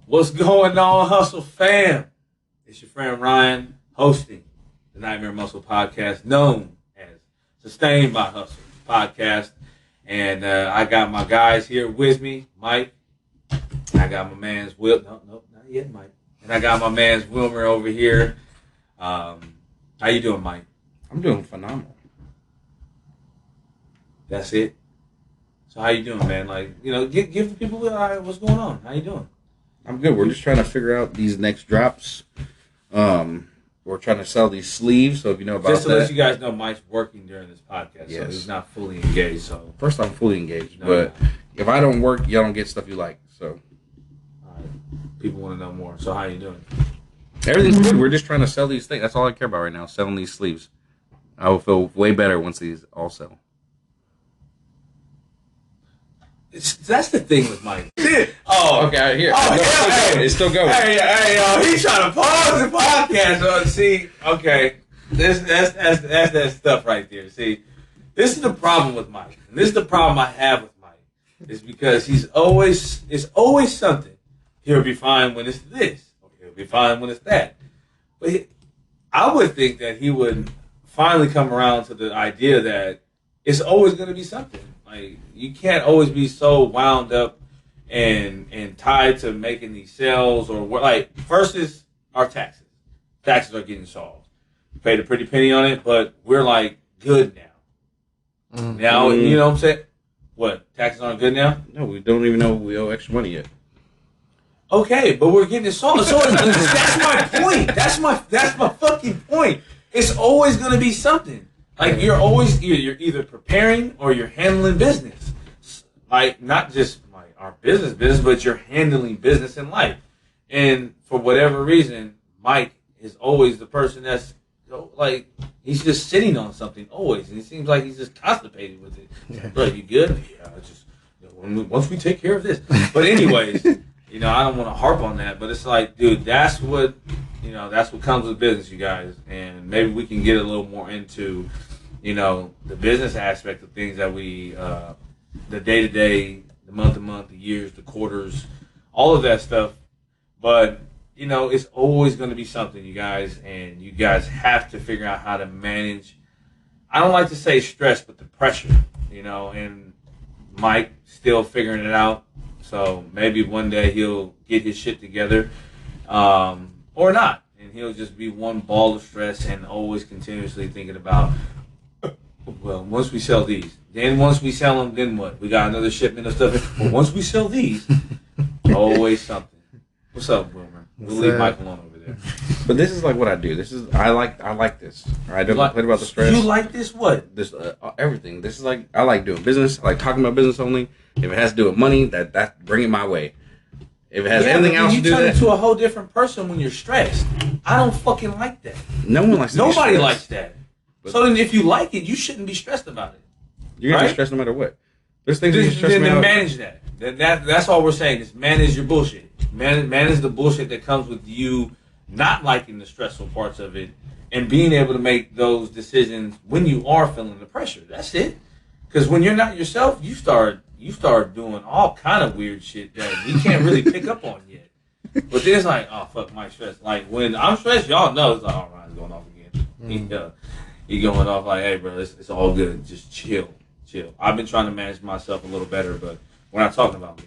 What's going on, Hustle fam? It's your friend Ryan hosting the Nightmare Muscle podcast, known as Sustained by Hustle podcast. And I got my guys here with me, Mike. I got my man's Will. No, not yet, Mike. And I got my man's Wilmer over here. How you doing, Mike? I'm doing phenomenal. That's it. So how you doing, man? Like, you know, give the people what's going on. How you doing? I'm good. We're just trying to figure out these next drops. We're trying to sell these sleeves, so if you know about that. Just to let you guys know, Mike's working during this podcast, yes. So he's not fully engaged. So first, I'm fully engaged, but if I don't work, y'all don't get stuff you like. So, all right. People want to know more. So how you doing? Everything's good. We're just trying to sell these things. That's all I care about right now, selling these sleeves. I will feel way better once these all sell. That's the thing with Mike. Oh, okay. Here. Oh, no, it's still going. Hey, he's trying to pause the podcast. See, okay, that's that stuff right there. See, this is the problem with Mike, and this is the problem I have with Mike, is because it's always something. He'll be fine when it's this, or he'll be fine when it's that. But I would think that he would finally come around to the idea that it's always going to be something. Like, you can't always be so wound up and tied to making these sales or what. Like, first is our taxes. Taxes are getting solved. We paid a pretty penny on it, but we're like good now. Mm-hmm. Now, you know what I'm saying? What, taxes aren't good now? No, we don't even know we owe extra money yet. Okay, but we're getting it solved. So that's my point. That's my fucking point. It's always going to be something. Like, you're either preparing or you're handling business. Like, not just like our business, but you're handling business in life. And for whatever reason, Mike is always the person that's, like, he's just sitting on something always. And it seems like he's just constipated with it. Yeah. Bro, you good? Yeah, once we take care of this. But anyways, you know, I don't want to harp on that. But it's like, dude, that's what comes with business, you guys. And maybe we can get a little more into, you know, the business aspect of things that we, the day-to-day, the month-to-month, the years, the quarters, all of that stuff. But, you know, it's always going to be something, you guys, and you guys have to figure out how to manage, I don't like to say stress, but the pressure, you know, and Mike still figuring it out. So maybe one day he'll get his shit together, or not. And he'll just be one ball of stress and always continuously thinking about, well, once we sell these, then once we sell them, then what? We got another shipment of stuff. Well, once we sell these, always something. What's up, Wilmer? We'll leave Mike alone over there. But this is like what I do. I like this. I don't complain about the stress. You like this what? This everything. This is like, I like doing business. I like talking about business only. If it has to do with money, that bring it my way. If it has anything else to do with that, you turn into a whole different person when you're stressed. I don't fucking like that. No one likes. Nobody likes that. So then, if you like it, you shouldn't be stressed about it. You're gonna be stressed no matter what. There's things that you stress about. Manage that. That's all we're saying is manage your bullshit. Manage the bullshit that comes with you not liking the stressful parts of it and being able to make those decisions when you are feeling the pressure. That's it. Because when you're not yourself, you start doing all kind of weird shit that you can't really pick up on yet. But then it's like, oh fuck, my stress. Like when I'm stressed, y'all know it's like, all right, it's going off again. He going off like, hey, bro, it's all good. Just chill. I've been trying to manage myself a little better, but we're not talking about me.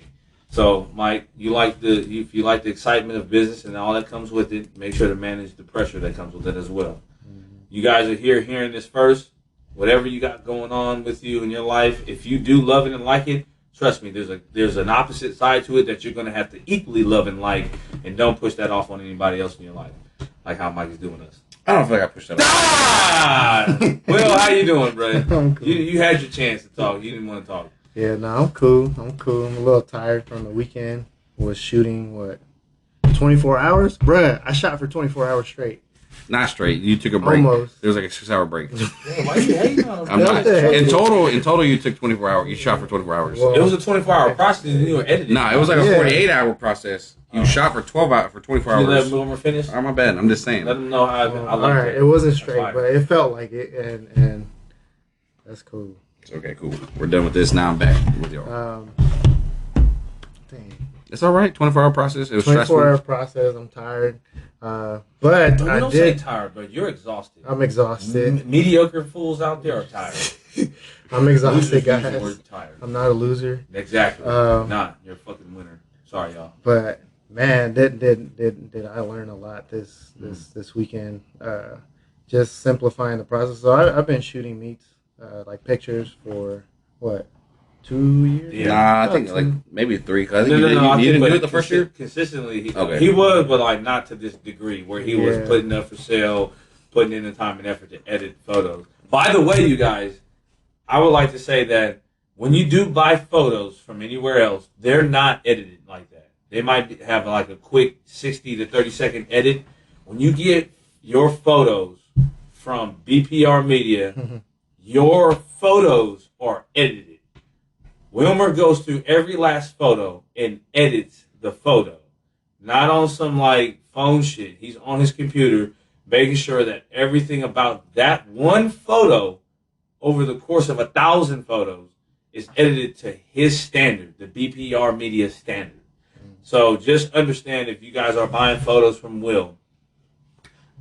So, Mike, if you like the excitement of business and all that comes with it, make sure to manage the pressure that comes with it as well. Mm-hmm. You guys are hearing this first. Whatever you got going on with you in your life, if you do love it and like it, trust me, there's an opposite side to it that you're going to have to equally love and like, and don't push that off on anybody else in your life, like how Mike is doing us. I don't feel like I pushed that off. Well, how you doing, bro? I'm cool. You had your chance to talk. You didn't want to talk. Yeah, no, I'm cool. I'm a little tired from the weekend. Was shooting, 24 hours? Bruh, I shot for 24 hours straight. Not straight. You took a break. Almost. There was like a 6-hour break. Yeah, why you hating on I'm not. In total, you took 24 hours. You shot for 24 hours. Well, it was a 24-hour process and you were editing. Nah, it was like a 48-hour process. You shot for 12 hours, for 24 hours. You let Wilmer finish? Oh, my bad. I'm just saying. Let him know how I like all right, that. it wasn't straight, but it felt like it, and that's cool. Okay, cool. We're done with this. Now I'm back with y'all. Dang. It's all right. 24-hour process. It was 24-hour stressful. process. I'm tired. But But I don't say did. tired, but you're exhausted. I'm exhausted. Mediocre fools out there are tired. I'm Losers exhausted, use the guys. word tired. I'm not a loser. Exactly. Nah, you're a fucking winner. Sorry, y'all. But man, did I learn a lot this weekend? Just simplifying the process. So I've been shooting meets, like pictures for what, 2 years? Yeah. Nah, I About think two. like maybe 3. Cause I think No, you, no, no. I you think, didn't but do it the first year. Consistently, Okay. he was, but like not to this degree where he was Yeah. putting up for sale, putting in the time and effort to edit photos. By the way, you guys, I would like to say that when you do buy photos from anywhere else, they're not edited like that. They might have like a quick 60 to 30-second edit. When you get your photos from BPR Media, your photos are edited. Wilmer goes through every last photo and edits the photo. Not on some like phone shit. He's on his computer making sure that everything about that one photo over the course of 1,000 photos is edited to his standard, the BPR Media standard. So just understand, if you guys are buying photos from Will,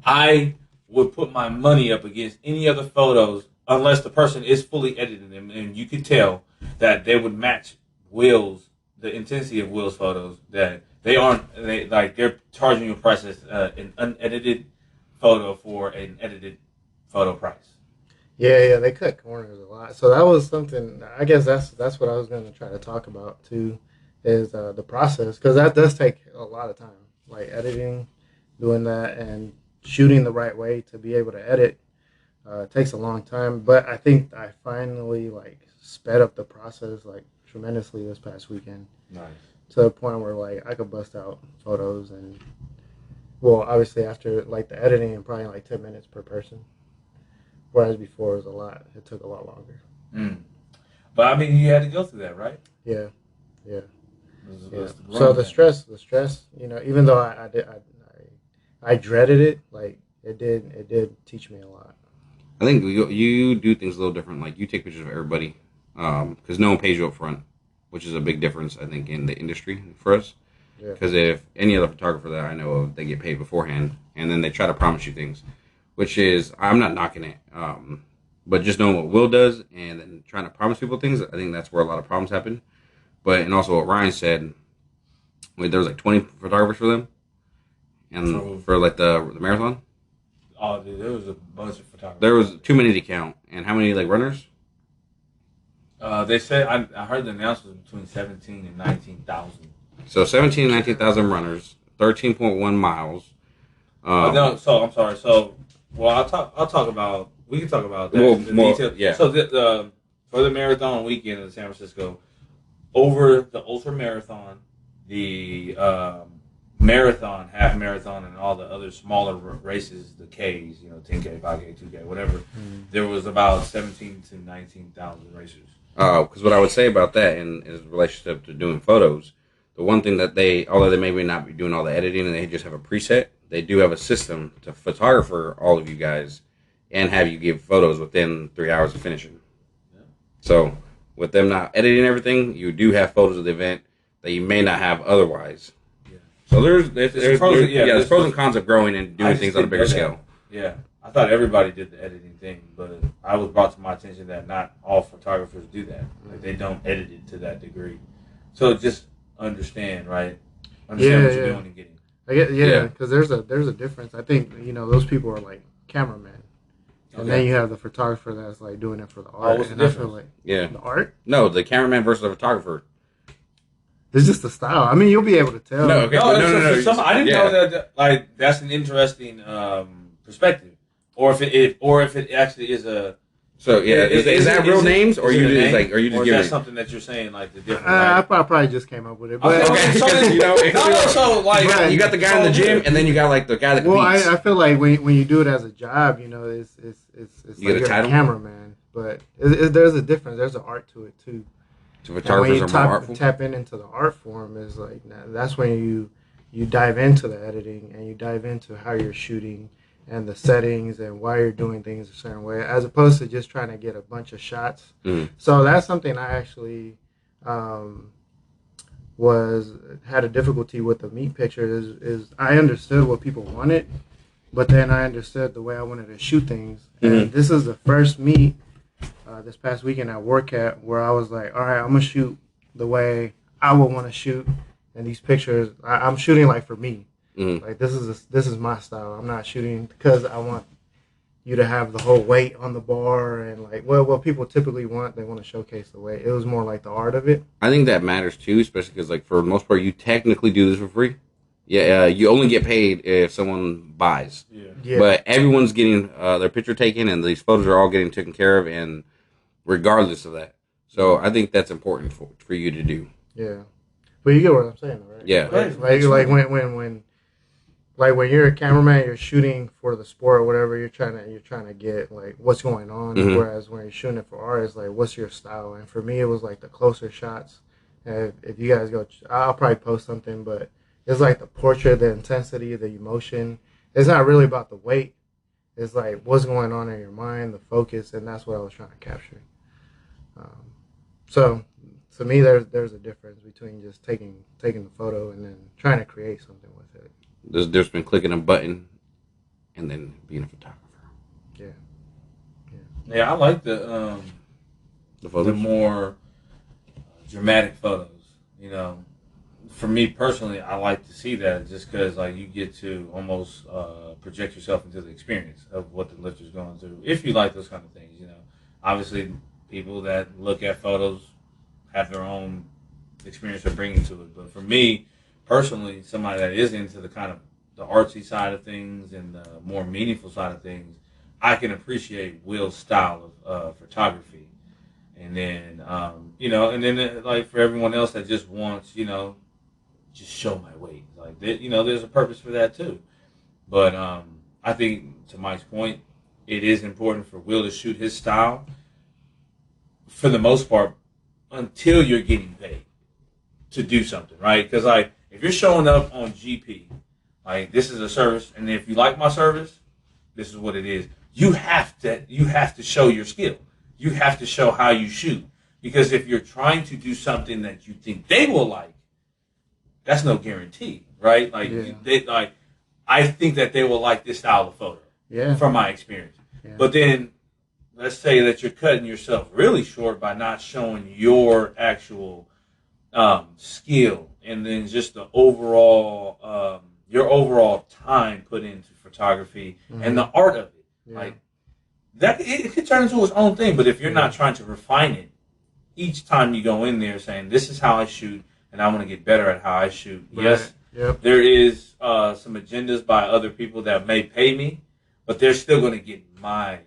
I would put my money up against any other photos unless the person is fully editing them, and you can tell that they would match the intensity of Will's photos. That they're charging you a price as an unedited photo for an edited photo price. Yeah, they cut corners a lot. So that was something. I guess that's what I was going to try to talk about too, is the process, because that does take a lot of time, like editing, doing that, and shooting the right way to be able to edit. Takes a long time, but I think I finally like sped up the process like tremendously this past weekend. Nice. To the point where like I could bust out photos, and well, obviously after like the editing, and probably like 10 minutes per person. Whereas before it took a lot longer. But I mean, you had to go through that, right? Yeah. Yeah. So the stress, even though I dreaded it, like it did teach me a lot. I think you do things a little different. Like you take pictures of everybody, because no one pays you up front, which is a big difference, I think, in the industry for us. Because if any other photographer that I know of, they get paid beforehand, and then they try to promise you things, which is, I'm not knocking it, but just knowing what Will does and then trying to promise people things, I think that's where a lot of problems happen. But, and also what Ryan said, there was like 20 photographers for them, and for like the marathon. Oh, dude, there was a bunch of photographers. There was too many to count. And how many like runners? They said, I heard the announcement between 17 and 19,000. So 17 and 19,000 runners, 13.1 miles. No, so I'm sorry. So, well, I'll talk about. We can talk about that. Well, details. yeah. So for the marathon weekend in San Francisco, over the ultra marathon, the marathon, half marathon, and all the other smaller races, the Ks, 10K, 5K, 2K, whatever, there was about 17 to 19,000 racers. Because what I would say about that in relationship to doing photos, the one thing that although they may not be doing all the editing and they just have a preset, they do have a system to photographer all of you guys and have you give photos within 3 hours of finishing. Yeah. So with them not editing everything, you do have photos of the event that you may not have otherwise. Yeah. So there's pros and cons of growing and doing things on a bigger scale. Yeah. I thought everybody did the editing thing, but I was brought to my attention that not all photographers do that. Like, they don't edit it to that degree. So just understand, right? Understand what you're doing and getting. I get, because there's a difference. I think those people are like cameramen, and then you have the photographer that's like doing it for the art. What's the and difference? I feel like the art. No, the cameraman versus the photographer. It's just the style. I mean, you'll be able to tell. No, okay. No. I didn't know that. Like, that's an interesting perspective. Or if it actually is a. So yeah, is that real names, or are you just or is giving that something that you're saying, like the difference? I probably just came up with it. But so like you got the guy in the gym, and then you got like the guy that competes. I feel like when you do it as a job, it's you like get a title? a cameraman, but there's a difference. There's an art to it too. So photographers are more artful. Tap into the art form is like that's when you dive into the editing and you dive into how you're shooting and the settings and why you're doing things a certain way, as opposed to just trying to get a bunch of shots. So that's something I actually had a difficulty with the meat picture is I understood what people wanted, but then I understood the way I wanted to shoot things. And this is the first meet this past weekend at work at where I was like, all right, I'm gonna shoot the way I would want to shoot, and these pictures I'm shooting like for me. Like this is my style. I'm not shooting because I want you to have the whole weight on the bar and like what people typically want. They want to showcase the weight. It was more like the art of it. I think that matters too, especially because like for the most part, you technically do this for free. Yeah, you only get paid if someone buys. Yeah. But everyone's getting their picture taken, and these photos are all getting taken care of, and regardless of that. So I think that's important for you to do. Yeah, but you get what I'm saying, right? Yeah. Like when you're a cameraman, you're shooting for the sport or whatever. You're trying to get like what's going on. Whereas when you're shooting it for art, it's like what's your style. And for me, it was like the closer shots. And if you guys go, I'll probably post something, but it's like the portrait, the intensity, the emotion. It's not really about the weight. It's like what's going on in your mind, the focus, and that's what I was trying to capture. So to me, there's a difference between just taking the photo and then trying to create something with it. There's a difference between clicking a button and then being a photographer. Yeah, I like the photos? the more dramatic photos. You know, for me personally, I like to see that just because like you get to almost project yourself into the experience of what the lifter's going through. If you like those kind of things, you know, obviously people that look at photos have their own experience they're bringing to it. But for me personally, somebody that is into the kind of the artsy side of things and the more meaningful side of things, I can appreciate Will's style of photography. And then, you know, and then like for everyone else that just wants, you know, just show my weight. Like, you know, there's a purpose for that too. But I think, to Mike's point, it is important for Will to shoot his style for the most part until you're getting paid to do something, right? Because, like, if you're showing up on GP, like, this is a service, and if you like my service, this is what it is. You have to show your skill. You have to show how you shoot. Because if you're trying to do something that you think they will like, that's no guarantee, right? Like, I think that they will like this style of photo, from my experience. Yeah. But then, let's say that you're cutting yourself really short by not showing your actual skill, and then just the overall, your overall time put into photography and the art of it. Yeah. Like that, it could turn into its own thing. But if you're not trying to refine it, each time you go in there saying, "This is how I shoot," and I want to get better at how I shoot. Right. Yes, there is some agendas by other people that may pay me, but they're still going to get my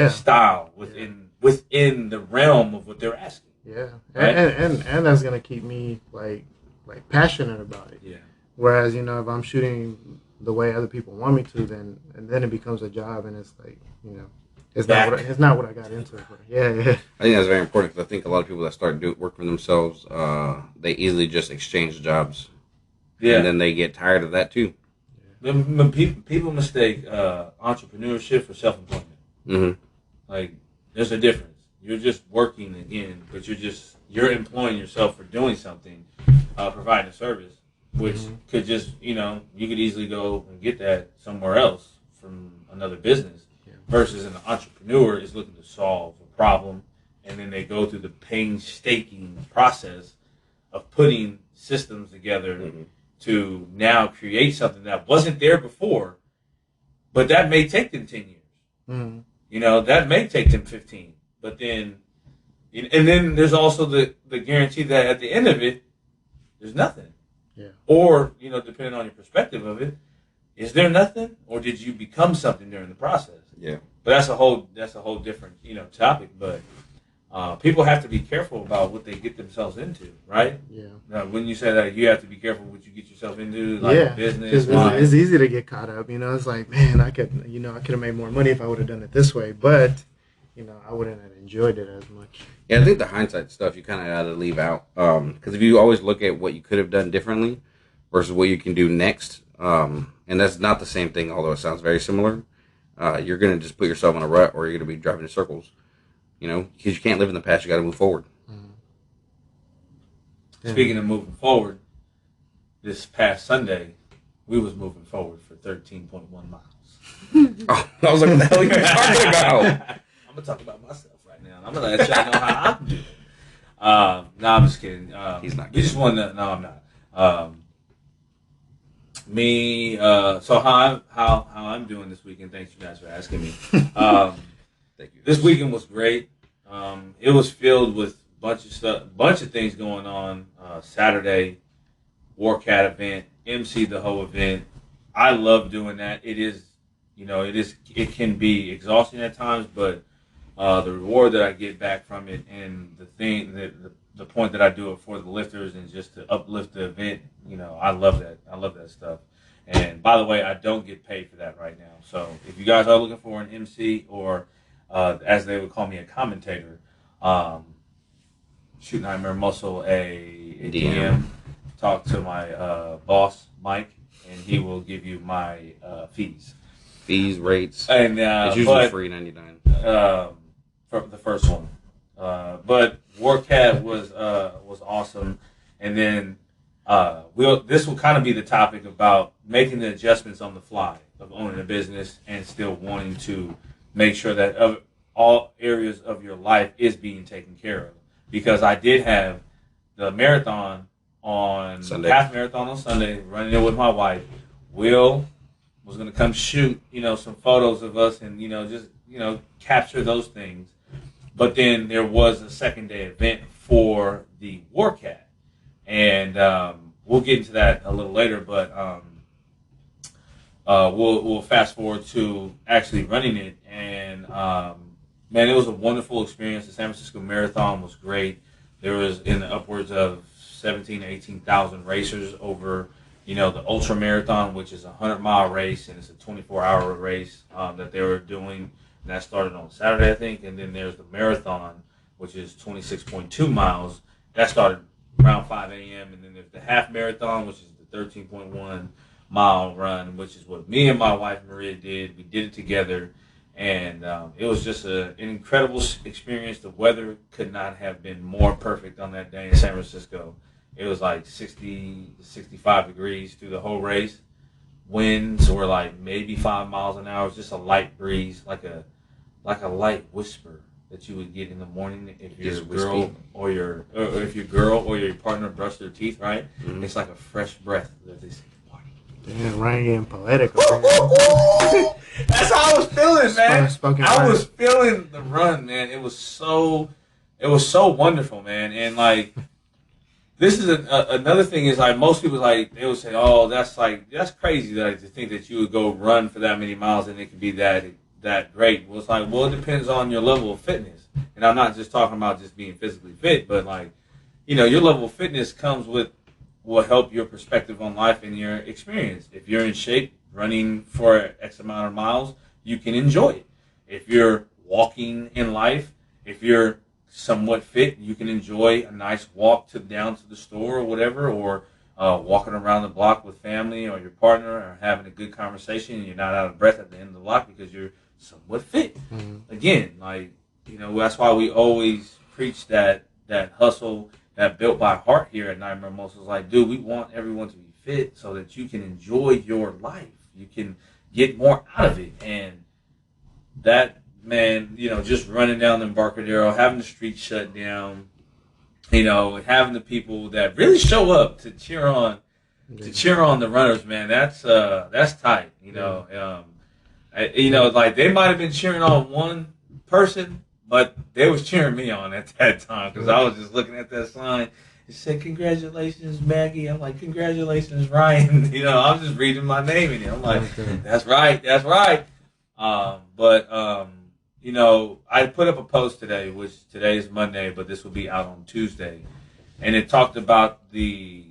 style within the realm of what they're asking. Yeah, right? and that's going to keep me like passionate about it. Yeah. Whereas, you know, if I'm shooting the way other people want me to, then it becomes a job, and it's like, you know, it's not what I got into it for. Yeah. I think that's very important because I think a lot of people that start work for themselves, they easily just exchange jobs. Yeah. And then they get tired of that too. Yeah. People mistake entrepreneurship for self-employment. Mm-hmm. Like, there's a difference. You're just working again, but you're employing yourself for doing something, providing a service, which could just, you know, you could easily go and get that somewhere else from another business. Versus an entrepreneur is looking to solve a problem, and then they go through the painstaking process of putting systems together to now create something that wasn't there before, but that may take them 10 years. You know, that may take them 15. But then, and then there's also the guarantee that at the end of it, there's nothing. Yeah. Or, you know, depending on your perspective of it, is there nothing, or did you become something during the process? Yeah. But that's a whole different, you know, topic. But people have to be careful about what they get themselves into, right? Yeah. Now, when you say that, you have to be careful what you get yourself into, like business. It's easy to get caught up. You know, it's like, man, I could have made more money if I would have done it this way, but you know, I wouldn't have enjoyed it as much. Yeah, I think the hindsight stuff you kind of got to leave out, because if you always look at what you could have done differently versus what you can do next, and that's not the same thing, although it sounds very similar. You're going to just put yourself in a rut, or you're going to be driving in circles, you know, because you can't live in the past. You got to move forward. Speaking of moving forward, this past Sunday, we was moving forward for 13.1 miles. Oh, I was like, what the hell are you talking about? I'm going to talk about myself right now. I'm going to let y'all know how I'm doing. No, I'm just kidding. He's not We kidding. just wanted to, no, I'm not. So how I'm doing this weekend, thanks you guys for asking me. Thank you. This weekend was great. It was filled with bunch of things going on. Saturday, Warcat event, MC the whole event. I love doing that. It can be exhausting at times, but the reward that I get back from it, and the point that I do it for the lifters and just to uplift the event, I love that. I love that stuff. And by the way, I don't get paid for that right now. So if you guys are looking for an MC or as they would call me, a commentator, shoot Nightmare Muscle a DM. Talk to my boss, Mike, and he will give you my fees. Fees, rates. And it's usually free $99. For the first one. But Warcat was awesome. And then this will kind of be the topic about making the adjustments on the fly of owning a business and still wanting to make sure that all areas of your life is being taken care of. Because I did have the marathon on Sunday. Half marathon on Sunday, running it with my wife. Will was going to come shoot, some photos of us and, just, capture those things. But then there was a second day event for the Warcat. And we'll get into that a little later, but we'll fast forward to actually running it. And, man, it was a wonderful experience. The San Francisco Marathon was great. There was in the upwards of 17,000 to 18,000 racers over, the Ultra Marathon, which is a 100-mile race, and it's a 24-hour race that they were doing. And that started on Saturday, I think. And then there's the marathon, which is 26.2 miles. That started around 5 a.m. And then there's the half marathon, which is the 13.1 mile run, which is what me and my wife Maria did. We did it together. And it was just an incredible experience. The weather could not have been more perfect on that day in San Francisco. It was like 60 to 65 degrees through the whole race. Winds were like maybe 5 miles an hour. It was just a light breeze, like a light whisper that you would get in the morning if your girl or your partner brushed their teeth, right? Mm-hmm. It's like a fresh breath that they say. Damn, Ryan getting poetic. That's how I was feeling, man. I was word. feeling the run, man. It was so wonderful, man. And like, this is another thing is like most people like they would say, oh, that's crazy to think that you would go run for that many miles and it could be that great. Well, it's like, well, it depends on your level of fitness. And I'm not just talking about just being physically fit, but like, your level of fitness will help your perspective on life and your experience. If you're in shape, running for X amount of miles, you can enjoy it. If you're walking in life, if you're somewhat fit, you can enjoy a nice walk down to the store or whatever, or walking around the block with family or your partner or having a good conversation and you're not out of breath at the end of the block because you're somewhat fit. Mm-hmm. Again, like, that's why we always preach that hustle, that built by heart here at Nightmare Muscles. Like, dude, we want everyone to be fit so that you can enjoy your life. You can get more out of it. And that, man, just running down the Embarcadero, having the streets shut down, having the people that really show up to cheer on the runners, man, that's tight. Like they might have been cheering on one person, but they was cheering me on at that time because I was just looking at that sign. It said, "Congratulations, Maggie." I'm like, "Congratulations, Ryan." I'm just reading my name in it. I'm like, "That's right, that's right." I put up a post today, which today is Monday, but this will be out on Tuesday, and it talked about the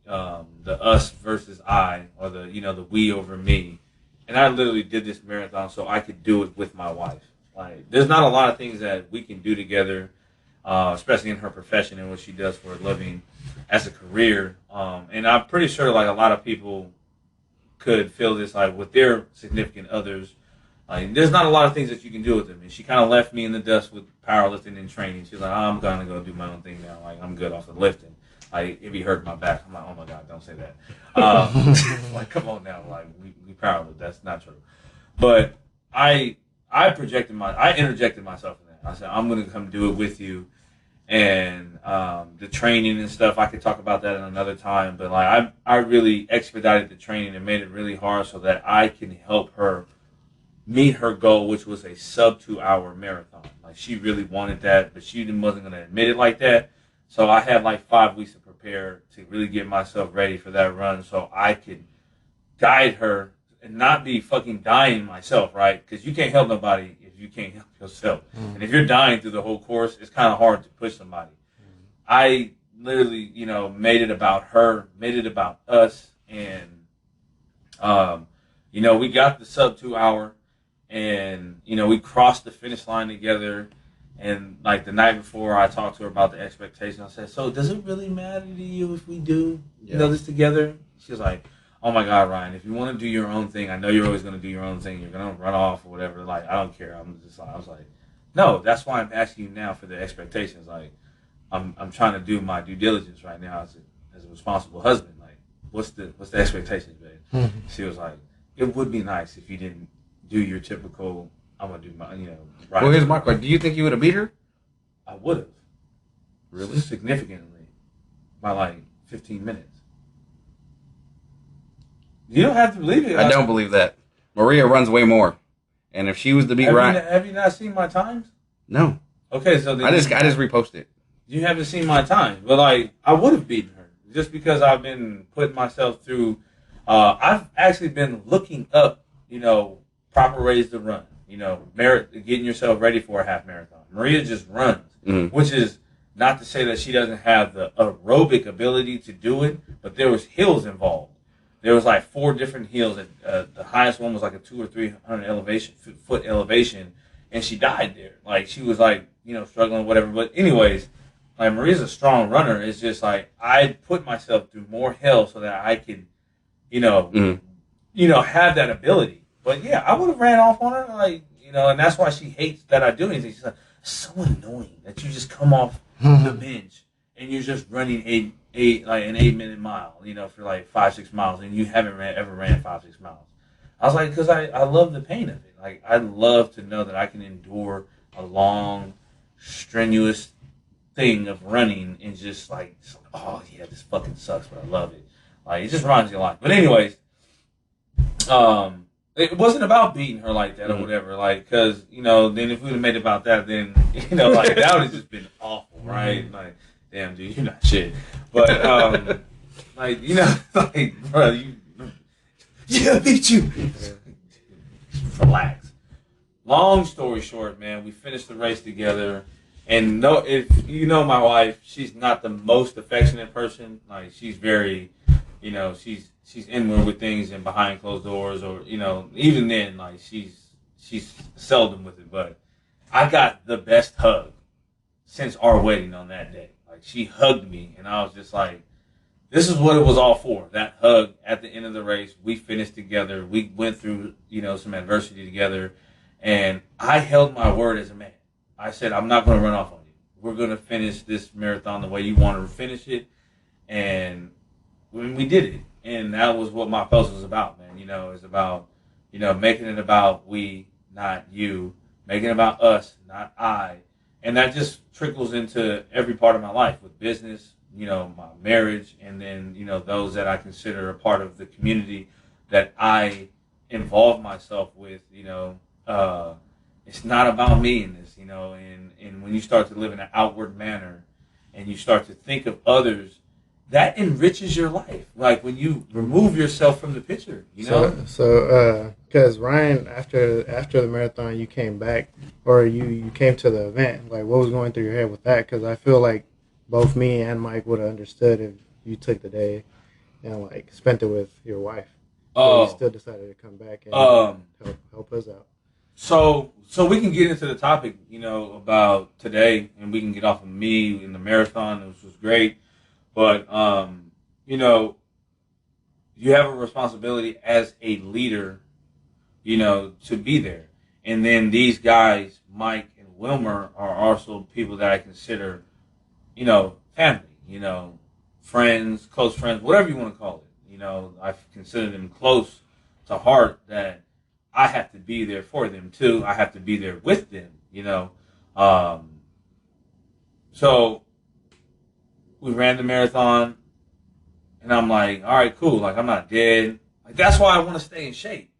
us versus I, or the we over me, and I literally did this marathon so I could do it with my wife. Like, there's not a lot of things that we can do together, especially in her profession and what she does for a living as a career. And I'm pretty sure like a lot of people could feel this like with their significant others. Like, there's not a lot of things that you can do with them. And she kind of left me in the dust with powerlifting and training. She's like, I'm going to go do my own thing now. Like, I'm good off the lifting. Like, it be hurting my back. I'm like, oh my God, don't say that. Like, come on now. Like, we powerlifting. That's not true. But I interjected myself in that. I said, I'm going to come do it with you. And the training and stuff, I could talk about that in another time. But like, I really expedited the training and made it really hard so that I can help her meet her goal, which was a sub 2-hour marathon. Like, she really wanted that, but she wasn't going to admit it like that. So I had like 5 weeks to prepare to really get myself ready for that run, so I could guide her and not be fucking dying myself, right? Because you can't help nobody if you can't help yourself. And if you're dying through the whole course, it's kind of hard to push somebody. I literally, made it about her, made it about us, and we got the sub 2-hour. And, we crossed the finish line together. And, like, the night before, I talked to her about the expectations. I said, so does it really matter to you if we do, this together? She was like, oh, my God, Ryan, if you want to do your own thing, I know you're always going to do your own thing. You're going to run off or whatever. Like, I don't care. I was like, no, that's why I'm asking you now for the expectations. Like, I'm trying to do my due diligence right now as a responsible husband. Like, what's the expectations, babe? She was like, it would be nice if you didn't do your typical, I'm going to do my, right. Well, here's my question. Do you think you would have beat her? I would have. Really? Significantly. By like 15 minutes. You don't have to believe it. I don't believe that. Maria runs way more. And if she was to beat Ryan... Have you not seen my times? No. Okay, so then... I just reposted it. You haven't seen my times. But like, I would have beaten her. Just because I've been putting myself through... I've actually been looking up, proper ways to run, getting yourself ready for a half marathon. Maria just runs, which is not to say that she doesn't have the aerobic ability to do it, but there was hills involved. There was like 4 different hills. The highest one was like a 200 or 300 foot elevation, and she died there. Like, she was like, struggling, whatever. But anyways, like, Maria's a strong runner. It's just like, I put myself through more hell so that I could, have that ability. But yeah, I would have ran off on her, like, and that's why she hates that I do anything. She's like, it's so annoying that you just come off the bench and you're just running an 8-minute mile, for like 5-6 miles, and you haven't ever ran 5-6 miles. I was like, because I love the pain of it. Like, I love to know that I can endure a long, strenuous thing of running and just like, oh yeah, this fucking sucks, but I love it. Like, it just reminds you of life. But anyways, it wasn't about beating her like that or whatever, like, because, then if we would have made it about that, then, like, that would have just been awful, right? Like, damn, dude, you're not shit. But, like, like, bro, I beat you. Relax. Long story short, man, we finished the race together. And if you know my wife, she's not the most affectionate person. Like, she's very, she's inward with things and behind closed doors, or even then, like, she's seldom with it. But I got the best hug since our wedding on that day. Like, she hugged me, and I was just like, this is what it was all for. That hug at the end of the race. We finished together. We went through some adversity together, and I held my word as a man. I said, I'm not going to run off on you. We're going to finish this marathon the way you want to finish it, and when we did it. And that was what my post was about, man. It's about, making it about we, not you. Making it about us, not I. And that just trickles into every part of my life, with business, my marriage, and then, those that I consider a part of the community that I involve myself with. It's not about me in this, and when you start to live in an outward manner and you start to think of others, that enriches your life. Like, when you remove yourself from the picture, So, because Ryan, after the marathon, you came back, or you came to the event. Like, what was going through your head with that? Because I feel like both me and Mike would have understood if you took the day and like spent it with your wife. But you still decided to come back and help us out. So we can get into the topic, about today, and we can get off of me in the marathon, which was great. But, you have a responsibility as a leader, to be there. And then these guys, Mike and Wilmer, are also people that I consider, family, friends, close friends, whatever you want to call it. You know, I consider them close to heart that I have to be there for them too. I have to be there with them, you know. So we ran the marathon, and I'm like, all right, cool. Like, I'm not dead. Like, that's why I want to stay in shape.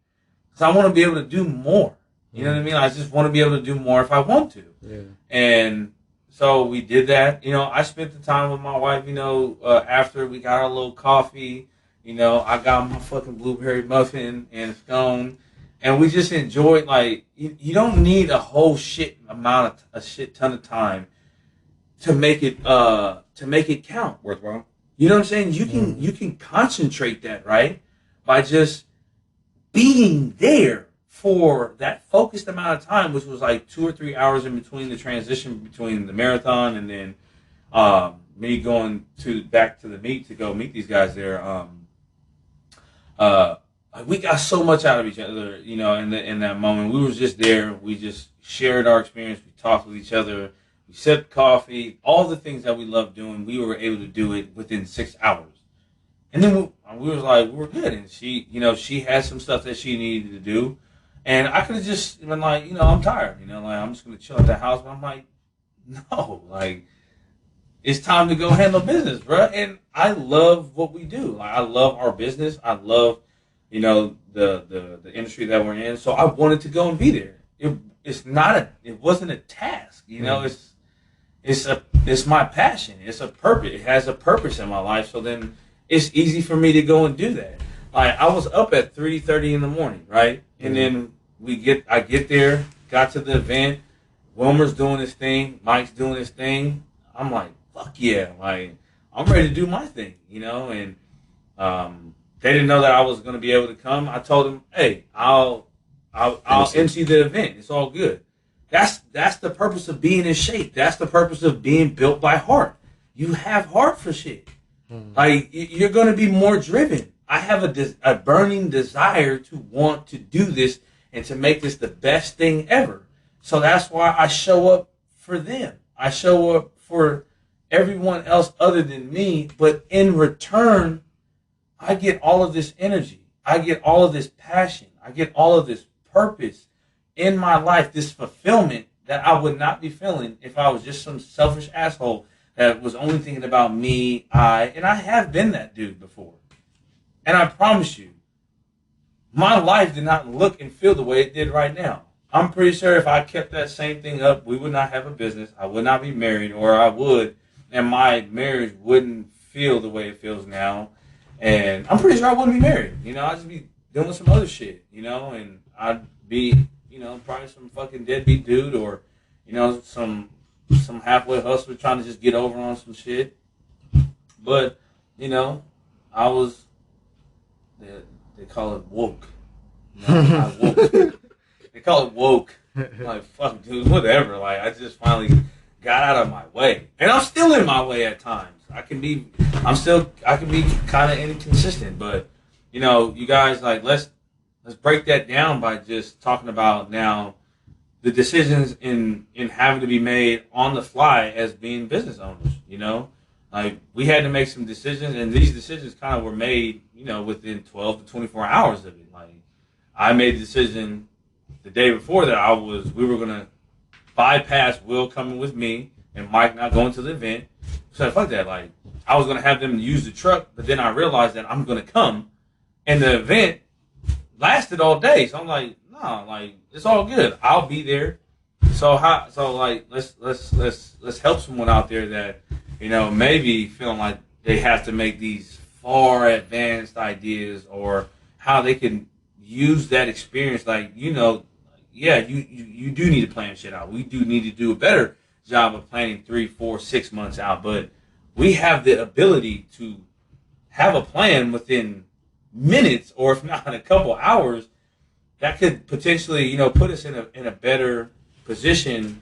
Because I want to be able to do more. You know what I mean? I just want to be able to do more if I want to. Yeah. And so we did that. You know, I spent the time with my wife, you know, after we got our little coffee. You know, I got my fucking blueberry muffin and a scone. And we just enjoyed, like, you don't need a whole shit ton of time to make it count. Worthwhile. You know what I'm saying? You can concentrate that, right? By just being there for that focused amount of time, which was like 2 or 3 hours in between the transition between the marathon and then me going back to the meet to go meet these guys there. We got so much out of each other, you know, in that moment. We was just there. We just shared our experience. We talked with each other. We sipped coffee. All the things that we love doing, we were able to do it within 6 hours. And then we was like, we were good. And she, you know, she had some stuff that she needed to do. And I could have just been like, you know, I'm tired. You know, like, I'm just going to chill at the house. But I'm like, no, like, it's time to go handle business, bro. And I love what we do. Like, I love our business. I love, you know, the industry that we're in. So I wanted to go and be there. It wasn't a task, you know. It's my passion. It's a purpose. It has a purpose in my life. So then it's easy for me to go and do that. Like, I was up at 3:30 in the morning, right? And then I get there, got to the event. Wilmer's doing his thing. Mike's doing his thing. I'm like, fuck yeah. Like, I'm ready to do my thing, you know? And they didn't know that I was going to be able to come. I told them, hey, I'll MC the event. It's all good. That's the purpose of being in shape. That's the purpose of being built by heart. You have heart for shit. Like, you're going to be more driven. I have a burning desire to want to do this and to make this the best thing ever. So that's why I show up for them. I show up for everyone else other than me. But in return, I get all of this energy. I get all of this passion. I get all of this purpose in my life, this fulfillment that I would not be feeling if I was just some selfish asshole that was only thinking about me, and I have been that dude before. And I promise you, my life did not look and feel the way it did right now. I'm pretty sure if I kept that same thing up, we would not have a business. I would not be married, or I would, and my marriage wouldn't feel the way it feels now. And I'm pretty sure I wouldn't be married. You know, I'd just be doing some other shit, you know, and I'd be, you know, probably some fucking deadbeat dude, or, you know, some halfway hustler trying to just get over on some shit. But, you know, I was, they call it woke. You know, I woke. They call it woke. I'm like, fuck, dude, whatever. Like, I just finally got out of my way. And I'm still in my way at times. I can be kind of inconsistent. But, you know, you guys, like, let's break that down by just talking about now the decisions in having to be made on the fly as being business owners, you know? Like, we had to make some decisions, and these decisions kind of were made, you know, within 12 to 24 hours of it. Like, I made the decision the day before that we were going to bypass Will coming with me and Mike not going to the event. So fuck that. Like, I was going to have them use the truck, but then I realized that I'm going to come, and the event lasted all day. So I'm like, nah, like, it's all good. I'll be there. So like, let's help someone out there that, you know, maybe feeling like they have to make these far advanced ideas, or how they can use that experience. Like, you know, yeah, you do need to plan shit out. We do need to do a better job of planning 3, 4, 6 months out. But we have the ability to have a plan within minutes, or if not a couple hours, that could potentially, you know, put us in a better position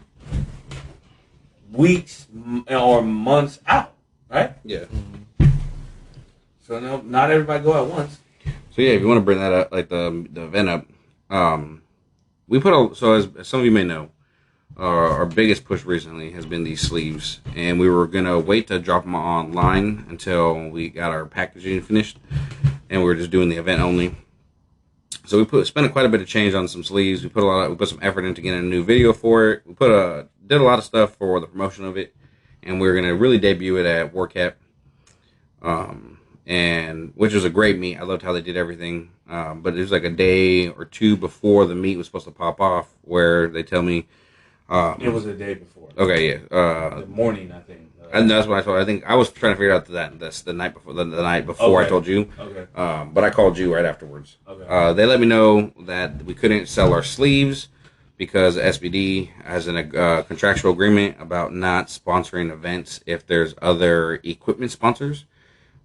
weeks or months out, right? Yeah. So no, not everybody go at once. So yeah, if you want to bring that up, like the event up, we put so as some of you may know, our biggest push recently has been these sleeves, and we were gonna wait to drop them online until we got our packaging finished, and we were just doing the event only. So we spent quite a bit of change on some sleeves. We put some effort into getting a new video for it. We did a lot of stuff for the promotion of it, and we were gonna really debut it at WarCap, and which was a great meet. I loved how they did everything, but it was like a day or two before the meet was supposed to pop off, where they tell me. It was the day before. Okay, yeah. The morning, I think. And that's what I told. I think I was trying to figure out that's the night before. The night before okay. I told you. Okay. But I called you right afterwards. Okay. They let me know that we couldn't sell our sleeves because SBD has a contractual agreement about not sponsoring events if there's other equipment sponsors.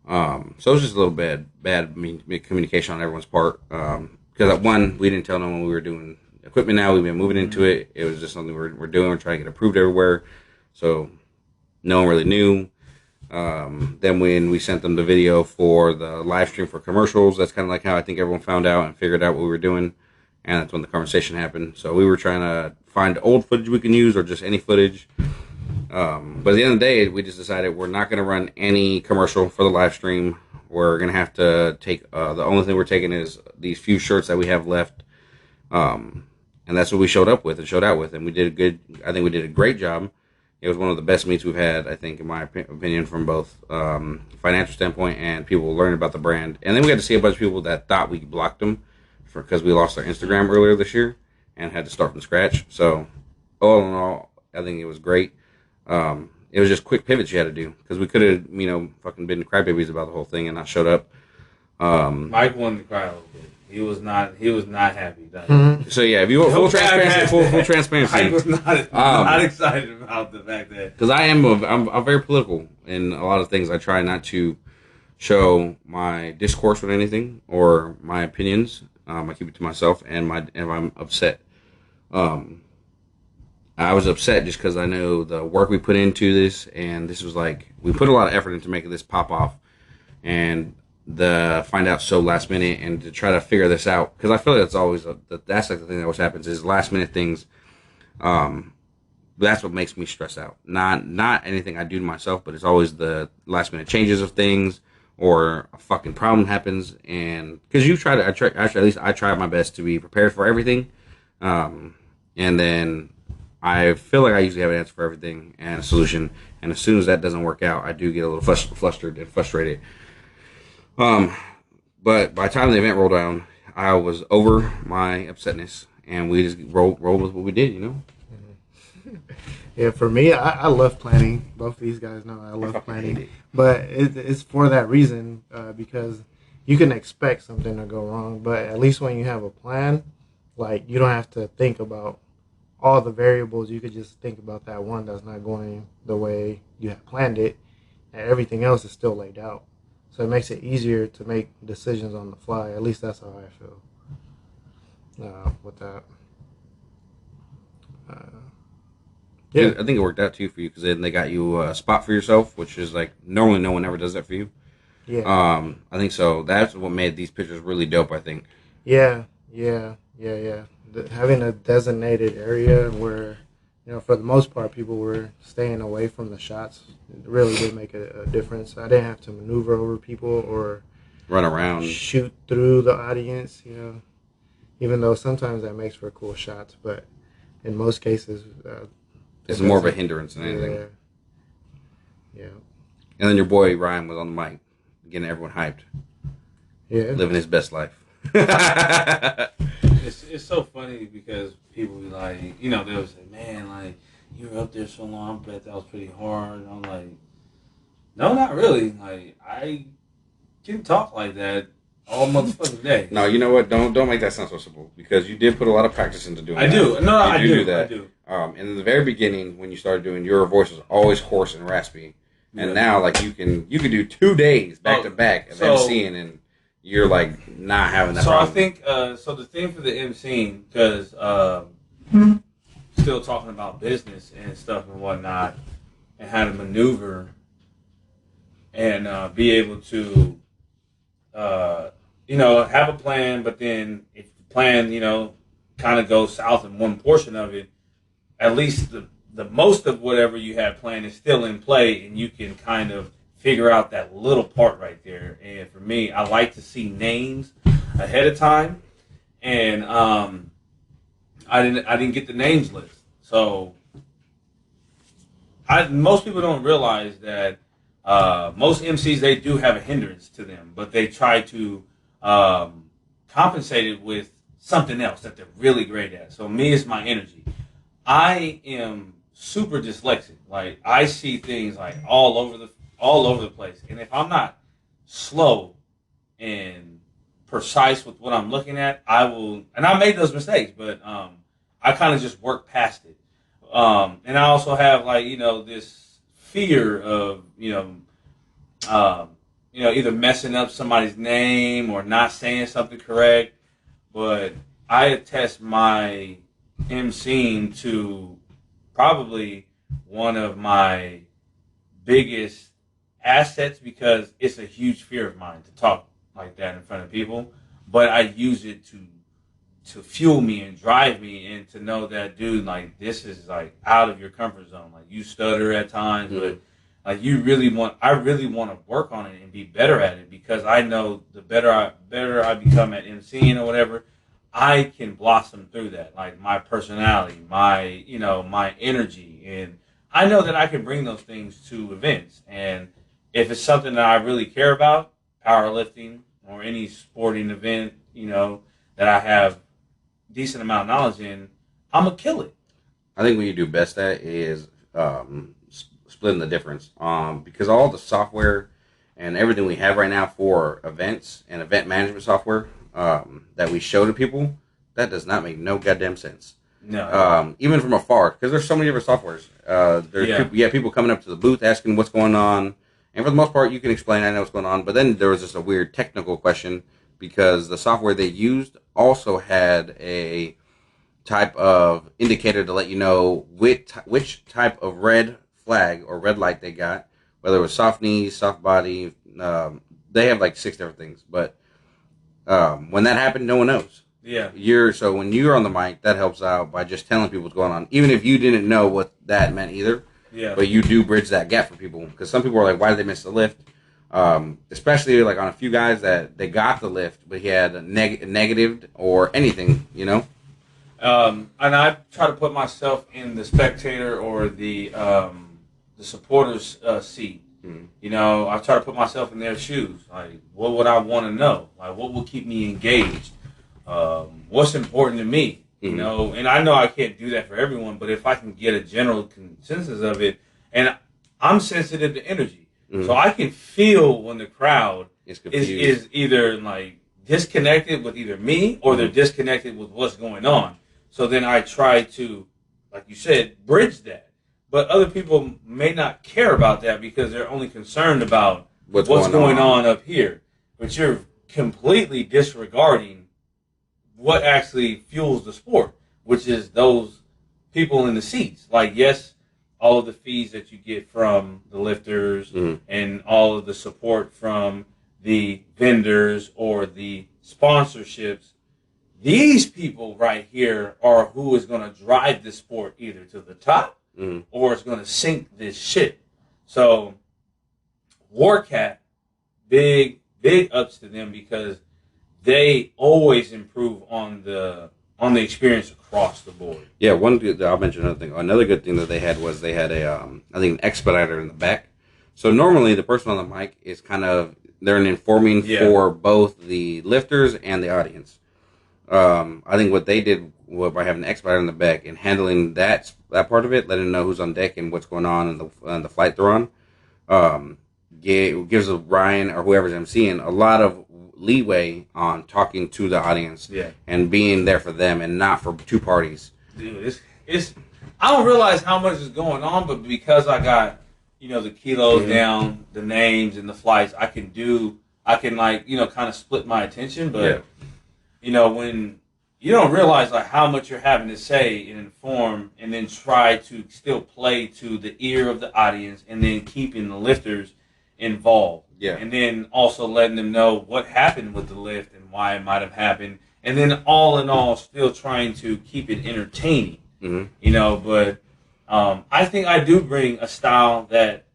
So it was just a little bad communication on everyone's part. Because one, we didn't tell no one we were doing equipment. Now we've been moving into it. It was just something we're doing. We're trying to get approved everywhere. So no one really knew. Then when we sent them the video for the live stream for commercials, that's kind of like how I think everyone found out and figured out what we were doing. And that's when the conversation happened. So we were trying to find old footage we can use or just any footage. But at the end of the day, we just decided we're not going to run any commercial for the live stream. We're going to have to take, the only thing we're taking is these few shirts that we have left. And that's what we showed out with. And we did I think we did a great job. It was one of the best meets we've had, I think, in my opinion, from both financial standpoint and people learning about the brand. And then we got to see a bunch of people that thought we blocked them because we lost our Instagram earlier this year and had to start from scratch. So all in all, I think it was great. It was just quick pivots you had to do because we could have, fucking been crybabies about the whole thing and not showed up. Mike wanted to cry a little bit. He was not happy. Mm-hmm. So yeah, if you want full transparency, Mike was not excited about the fact that because I'm very political in a lot of things. I try not to show my discourse with anything or my opinions. I keep it to myself, and if I'm upset. I was upset just because I know the work we put into this, and this was like we put a lot of effort into making this pop off, and find out so last minute, and to try to figure this out because I feel like that's always that's like the thing that always happens is last minute things. That's what makes me stress out. Not anything I do to myself, but it's always the last minute changes of things or a fucking problem happens, and because I try my best to be prepared for everything, and then I feel like I usually have an answer for everything and a solution, and as soon as that doesn't work out, I do get a little flustered and frustrated. But by the time the event rolled around, I was over my upsetness, and we just rolled with what we did, Yeah, for me, I love planning. Both of these guys know I love planning. But it's for that reason, because you can expect something to go wrong, but at least when you have a plan, like, you don't have to think about all the variables. You could just think about that one that's not going the way you have planned it, and everything else is still laid out. So it makes it easier to make decisions on the fly. At least that's how I feel with that. Yeah, I think it worked out too for you because then they got you a spot for yourself, which is like normally no one ever does that for you. Yeah. I think so. That's what made these pictures really dope. I think. Yeah. Having a designated area where, for the most part, people were staying away from the shots. It really did make a difference. I didn't have to maneuver over people or run around, shoot through the audience. Even though sometimes that makes for cool shots, but in most cases, it's more of a hindrance than anything. Yeah. And then your boy Ryan was on the mic, getting everyone hyped. Yeah. Living his best life. It's so funny because people be like, they'll say, man, like, you were up there so long, I bet that was pretty hard. And I'm like, no, not really. Like, I can talk like that all motherfucking day. No, you know what? Don't make that sound so simple because you did put a lot of practice into doing I that. Do. No, I do that. I do. And in the very beginning, when you started doing, your voice was always hoarse and raspy, and now like you can do 2 days back to back of MCing, and you're like not having that. So problem. I think so. The thing for the MCing, because still talking about business and stuff and whatnot, and how to maneuver and be able to have a plan, but then if the plan kind of goes south in one portion of it, at least the most of whatever you have planned is still in play, and you can kind of figure out that little part right there. And for me, I like to see names ahead of time, and I didn't get the names list. So most people don't realize that most MCs, they do have a hindrance to them, but they try to compensate it with something else that they're really great at. So me, it's my energy. I am super dyslexic. Like, I see things like all over the place, and if I'm not slow and precise with what I'm looking at, I will. And I made those mistakes, but I kind of just work past it. And I also have, like, this fear of either messing up somebody's name or not saying something correct. But I attest my emceeing to probably one of my biggest assets, because it's a huge fear of mine to talk like that in front of people. But I use it to fuel me and drive me, and to know that, dude, like, this is like out of your comfort zone. Like, you stutter at times, but like, I really want to work on it and be better at it, because I know the better I become at emceeing or whatever, I can blossom through that. Like, my personality, my energy, and I know that I can bring those things to events. And if it's something that I really care about, powerlifting or any sporting event, that I have decent amount of knowledge in, I'm gonna kill it. I think what you do best at is splitting the difference, because all the software and everything we have right now for events and event management software that we show to people, that does not make no goddamn sense. No. Even from afar, because there's so many different softwares. There's people coming up to the booth asking what's going on, and for the most part, you can explain, I know what's going on. But then there was just a weird technical question, because the software they used also had a type of indicator to let you know which type of red flag or red light they got, whether it was soft knees, soft body. They have like 6 different things, but when that happened, no one knows. Yeah. So when you're on the mic, that helps out by just telling people what's going on, even if you didn't know what that meant either. Yeah. But you do bridge that gap for people, because some people are like, why did they miss the lift? Especially like on a few guys that they got the lift, but he had a negative or anything, And I try to put myself in the spectator or the supporter's seat. Mm-hmm. I try to put myself in their shoes. Like, what would I want to know? Like, what will keep me engaged? What's important to me? Mm-hmm. And I know I can't do that for everyone, but if I can get a general consensus of it, and I'm sensitive to energy. Mm-hmm. So I can feel when the crowd is either like disconnected with either me, or they're disconnected with what's going on. So then I try to, like you said, bridge that. But other people may not care about that, because they're only concerned about what's going on up here. But you're completely disregarding what actually fuels the sport, which is those people in the seats. Like, yes, all of the fees that you get from the lifters, and all of the support from the vendors or the sponsorships, these people right here are who is going to drive this sport either to the top or it's going to sink this ship. So Warcat, big ups to them, because they always improve on the experience across the board. Yeah, I'll mention another thing. Another good thing that they had was they had I think an expediter in the back. So normally the person on the mic is they're an informing for both the lifters and the audience. I think what they did by having an expediter in the back and handling that part of it, letting them know who's on deck and what's going on in the flight they're on, gives Ryan or whoever's emceeing a lot of leeway on talking to the audience and being there for them and not for two parties. Dude, it's I don't realize how much is going on, but because I got the kilos down, the names and the flights, I can kind of split my attention. But when you don't realize like how much you're having to say and inform, and then try to still play to the ear of the audience, and then keeping the lifters involved. Yeah. And then also letting them know what happened with the lift and why it might have happened. And then all in all, still trying to keep it entertaining. You know, but I think I do bring a style that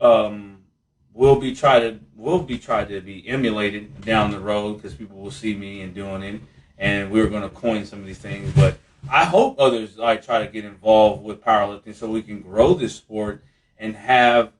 will be tried to be emulated down the road because people will see me and doing it, and we're going to coin some of these things. But I hope others try to get involved with powerlifting so we can grow this sport and have,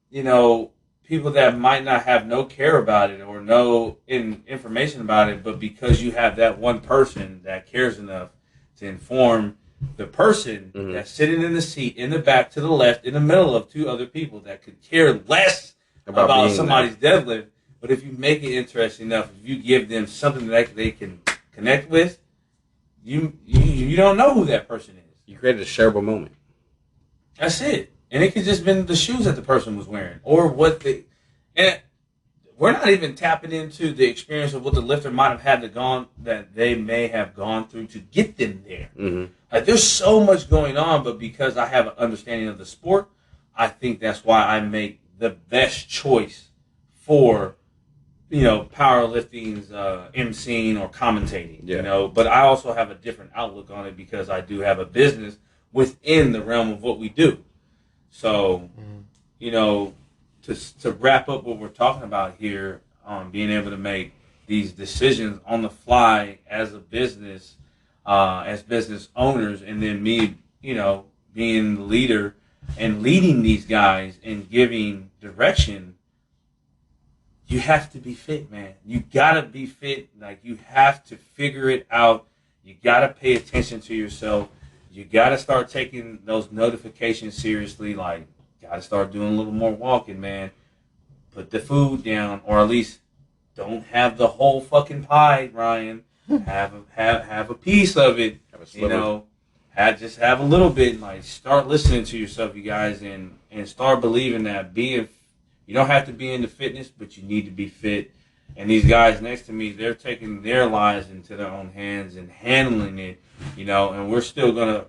you know, people that might not have no care about it or no information about it, but because you have that one person that cares enough to inform the person that's sitting in the seat in the back to the left in the middle of two other people that could care less about somebody's deadlift. But if you make it interesting enough, if you give them something that they can connect with, you don't know who that person is. You created a shareable moment. That's it. And it could just been the shoes that the person was wearing or what they. And we're not even tapping into the experience of what the lifter might have had that they may have gone through to get them there. Like there's so much going on, but because I have an understanding of the sport, I think that's why I make the best choice for, you know, powerlifting's emceeing or commentating. You know, but I also have a different outlook on it because I do have a business within the realm of what we do. So, you know, to wrap up what we're talking about here, being able to make these decisions on the fly as a business, as business owners, and then me, you know, being the leader and leading these guys and giving direction, you have to be fit, man. You gotta be fit. Like, you have to figure it out. You gotta pay attention to yourself. You gotta start taking those notifications seriously. Like, gotta start doing a little more walking, man. Put the food down, or at least don't have the whole fucking pie, Ryan. Have a piece of it. You know, just have a little bit. Like, start listening to yourself, you guys, and start believing that you don't have to be into fitness, but you need to be fit. And these guys next to me, they're taking their lives into their own hands and handling it, you know. And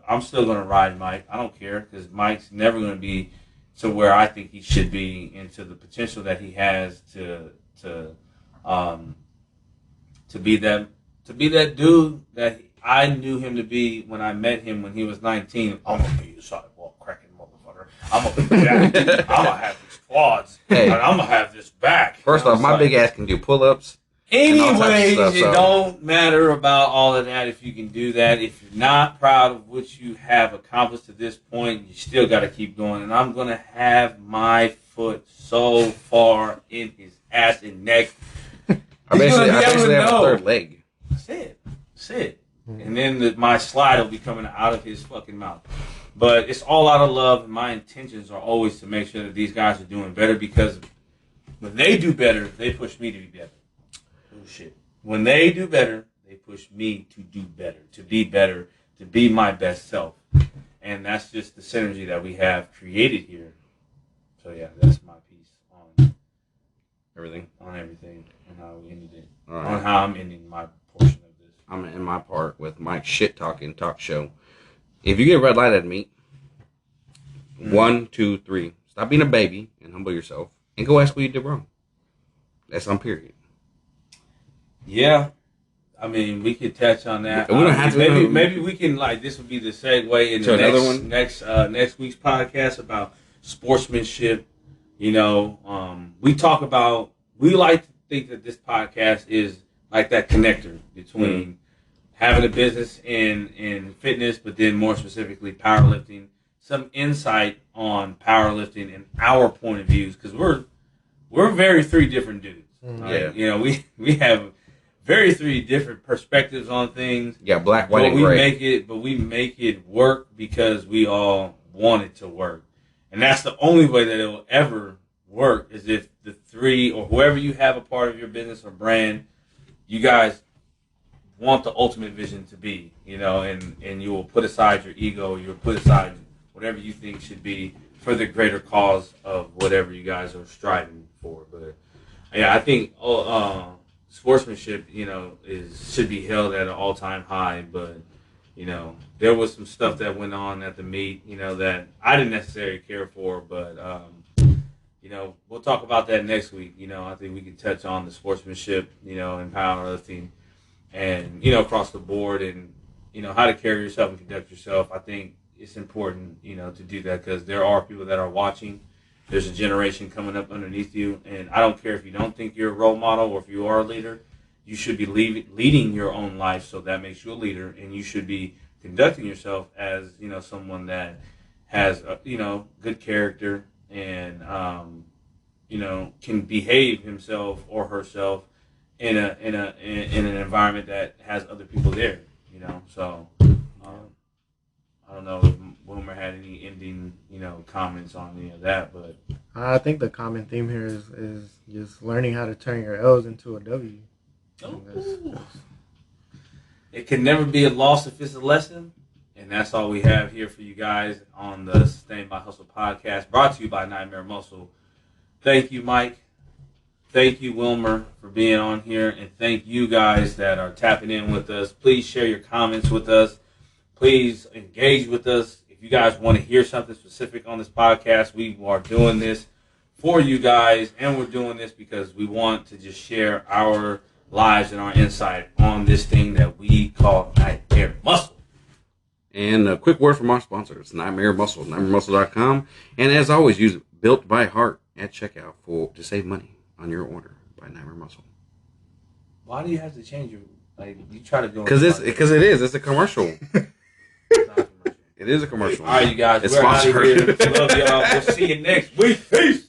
I'm still gonna ride Mike. I don't care, because Mike's never gonna be to where I think he should be, and to the potential that he has to be that dude that I knew him to be when I met him when he was 19. I'm gonna be a sidewalk cracking motherfucker. I'm gonna be jacked. I'm gonna have these quads. Hey, and I'm gonna have this back. First off, my big ass can do pull-ups. Anyways, it don't matter about all of that if you can do that. If you're not proud of what you have accomplished to this point, you still got to keep going. And I'm going to have my foot so far in his ass and neck. I basically have a third leg. That's it. And then my slide will be coming out of his fucking mouth. But it's all out of love, and my intentions are always to make sure that these guys are doing better, because when they do better, they push me to be better. Shit. When they do better, they push me to do better, to be my best self. And that's just the synergy that we have created here. So yeah, that's my piece on everything, and how we ended it, on how I'm ending my portion of this. I'm in my part with Mike's shit talking talk show. If you get a red light at me, 1, 2, 3, stop being a baby and humble yourself, and go ask what you did wrong. That's on period. Yeah, I mean, we could touch on that. We don't have to. Maybe we can, like, this would be the segue in the next week's podcast about sportsmanship. You know, we like to think that this podcast is like that connector between having a business in fitness, but then more specifically powerlifting. Some insight on powerlifting and our point of views, because we're very three different dudes. Right? Yeah, you know, we have very three different perspectives on things. Yeah, black, white, and gray. But we make it work because we all want it to work. And that's the only way that it will ever work, is if the three, or whoever you have a part of your business or brand, you guys want the ultimate vision to be, you know, and you will put aside your ego, you will put aside whatever you think should be for the greater cause of whatever you guys are striving for. But yeah, I think sportsmanship, you know, should be held at an all-time high. But, you know, there was some stuff that went on at the meet, you know, that I didn't necessarily care for. But, you know, we'll talk about that next week. You know, I think we can touch on the sportsmanship, you know, in powerlifting and, you know, across the board. And, how to carry yourself and conduct yourself. I think it's important, to do that because there are people that are watching. There's a generation coming up underneath you, and I don't care if you don't think you're a role model or if you are a leader. You should be leading your own life, so that makes you a leader, and you should be conducting yourself as someone that has good character and can behave himself or herself in an environment that has other people there. So I don't know if Wilmer had any ending comments on any of that, but I think the common theme here is just learning how to turn your L's into a W. It can never be a loss if it's a lesson. And that's all we have here for you guys on the Sustained by Hustle podcast, brought to you by Nightmare Muscle. Thank you, Mike. Thank you, Wilmer, for being on here. And thank you guys that are tapping in with us. Please share your comments with us. Please engage with us. If you guys want to hear something specific on this podcast, we are doing this for you guys. And we're doing this because we want to just share our lives and our insight on this thing that we call Nightmare Muscle. And a quick word from our sponsor. It's Nightmare Muscle, nightmaremuscle.com. And as always, use Built by Heart at checkout to save money on your order by Nightmare Muscle. Why do you have to change your, you try to do it? Because it is. It's a commercial. It is a commercial. All right, you guys. It's we're out of sponsored. here. Love y'all. We'll see you next week. Peace.